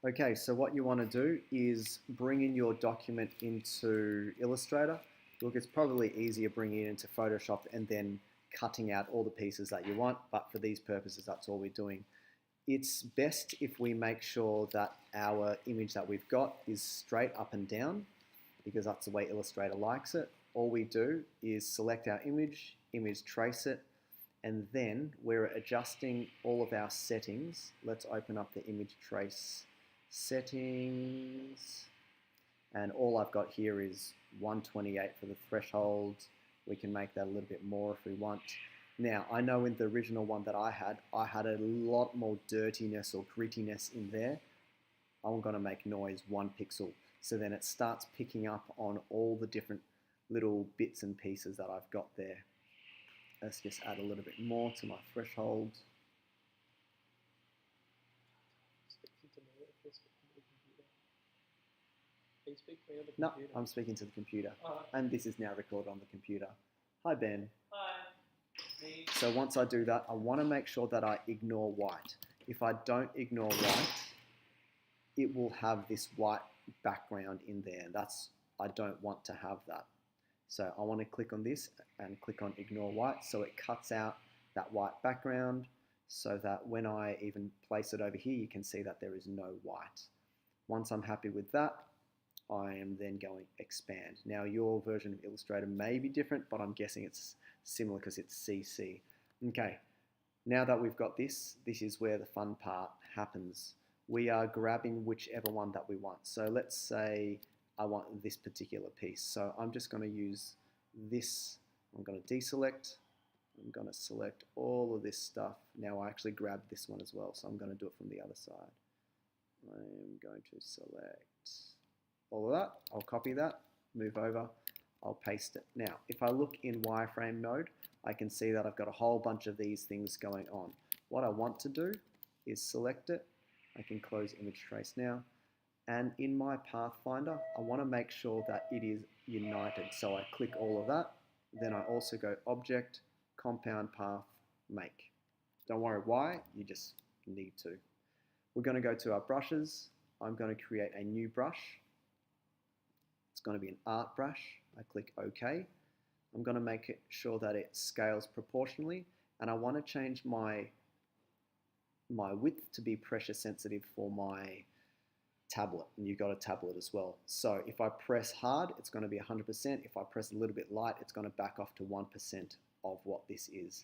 Okay, so what you want to do is bring in your document into Illustrator. Look, it's probably easier bringing it into Photoshop and then cutting out all the pieces that you want, but for these purposes, that's all we're doing. It's best if we make sure that our image that we've got is straight up and down, because that's the way Illustrator likes it. All we do is select our image trace it, and then we're adjusting all of our settings. Let's open up the image trace settings, and all I've got here is 128 for the threshold. We can make that a little bit more if we want. Now, I know in the original one that I had a lot more dirtiness or grittiness in there. I'm going to make noise 1 pixel. So then it starts picking up on all the different little bits and pieces that I've got there. Let's just add a little bit more to my threshold. No, I'm speaking to the computer. And this is now recorded on the computer. Hi, Ben. Hi. So once I do that, I want to make sure that I ignore white. If I don't ignore white, it will have this white background in there. I don't want to have that. So I want to click on this and click on ignore white, so it cuts out that white background, so that when I even place it over here, you can see that there is no white. Once I'm happy with that, I am then going expand. Now your version of Illustrator may be different, but I'm guessing it's similar because it's CC. Okay, now that we've got this is where the fun part happens. We are grabbing whichever one that we want. So let's say I want this particular piece. So I'm just going to use this. I'm going to deselect. I'm going to select all of this stuff. Now I actually grabbed this one as well, so I'm going to do it from the other side. I'm going to select all of that. I'll copy that, move over, I'll paste it. Now, if I look in wireframe mode, I can see that I've got a whole bunch of these things going on. What I want to do is select it. I can close image trace now. And in my pathfinder, I want to make sure that it is united. So I click all of that. Then I also go object, compound path, make. Don't worry why, you just need to. We're going to go to our brushes. I'm going to create a new brush. It's going to be an art brush. I click OK. I'm going to make sure that it scales proportionally, and I want to change my width to be pressure sensitive for my tablet, and you've got a tablet as well. So if I press hard, it's going to be 100%. If I press a little bit light, it's going to back off to 1% of what this is.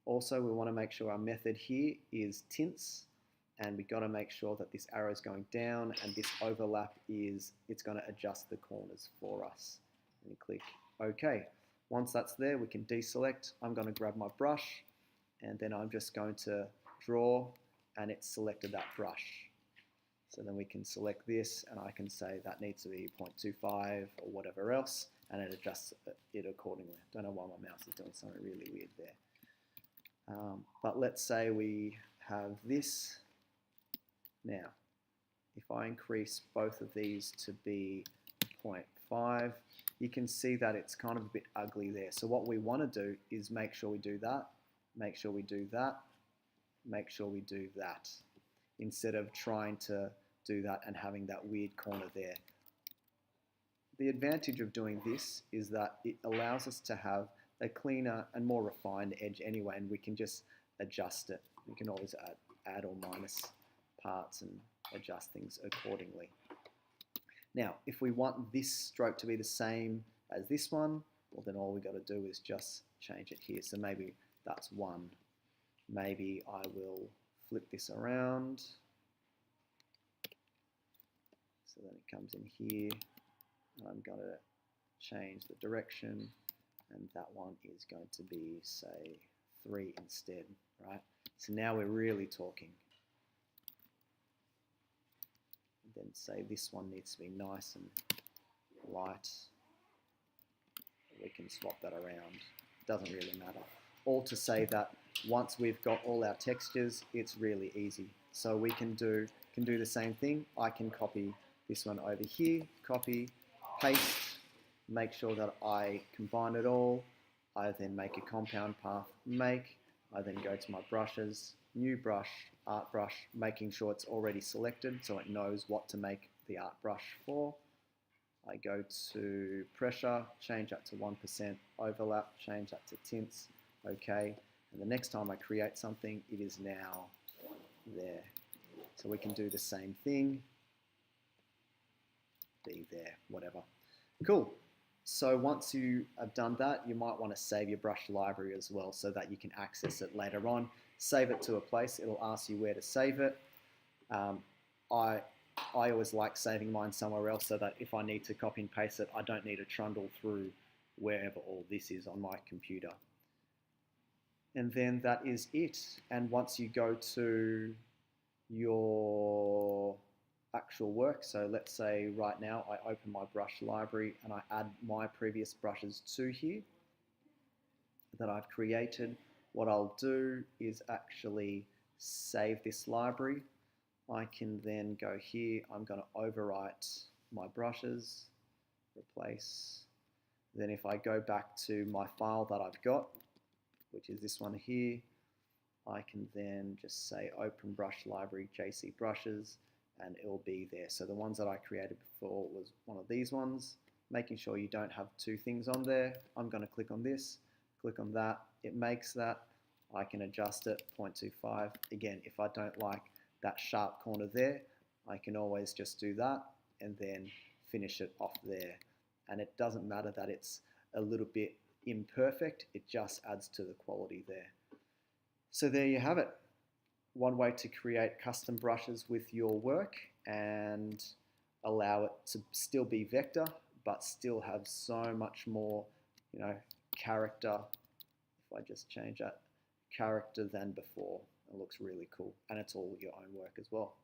Also, we want to make sure our method here is tints, and we've got to make sure that this arrow is going down, and this overlap it's going to adjust the corners for us. And click OK. Once that's there, we can deselect. I'm going to grab my brush, and then I'm just going to draw, and it's selected that brush. So then we can select this, and I can say that needs to be 0.25 or whatever else, and it adjusts it accordingly. Don't know why my mouse is doing something really weird there. But let's say we have this. Now, if I increase both of these to be 0.5, you can see that it's kind of a bit ugly there. So what we want to do is make sure we do that, make sure we do that, make sure we do that, instead of trying to do that and having that weird corner there. The advantage of doing this is that it allows us to have a cleaner and more refined edge anyway, and we can just adjust it. We can always add or minus parts and adjust things accordingly. Now, if we want this stroke to be the same as this one, well then all we got to do is just change it here. So maybe that's 1. Maybe I will flip this around so that it comes in here, and I'm going to change the direction, and that one is going to be, say, 3 instead, right? So now we're really talking. And then say this one needs to be nice and light. We can swap that around. Doesn't really matter. All to say that once we've got all our textures, it's really easy. So we can do the same thing. I can copy this one over here, copy, paste, make sure that I combine it all. I then make a compound path make. I then go to my brushes, new brush, art brush, making sure it's already selected so it knows what to make the art brush for. I go to pressure, change that to 1%, overlap, change that to tints, okay. And the next time I create something, it is now there. So we can do the same thing, be there, whatever. Cool. So once you have done that, you might want to save your brush library as well so that you can access it later on. Save it to a place. It'll ask you where to save it. I always like saving mine somewhere else so that if I need to copy and paste it, I don't need to trundle through wherever all this is on my computer. And then that is it. And once you go to your actual work, so let's say right now I open my brush library and I add my previous brushes to here that I've created. What I'll do is actually save this library. I can then go here, I'm going to overwrite my brushes, replace. Then if I go back to my file that I've got, which is this one here, I can then just say open brush library, JC brushes, and it'll be there. So the ones that I created before was one of these ones, making sure you don't have two things on there. I'm going to click on this, click on that, it makes that. I can adjust it, 0.25. Again, if I don't like that sharp corner there, I can always just do that and then finish it off there. And it doesn't matter that it's a little bit imperfect, it just adds to the quality there. So there you have it. One way to create custom brushes with your work and allow it to still be vector, but still have so much more, character. If I just change that, character than before. It looks really cool, and it's all your own work as well.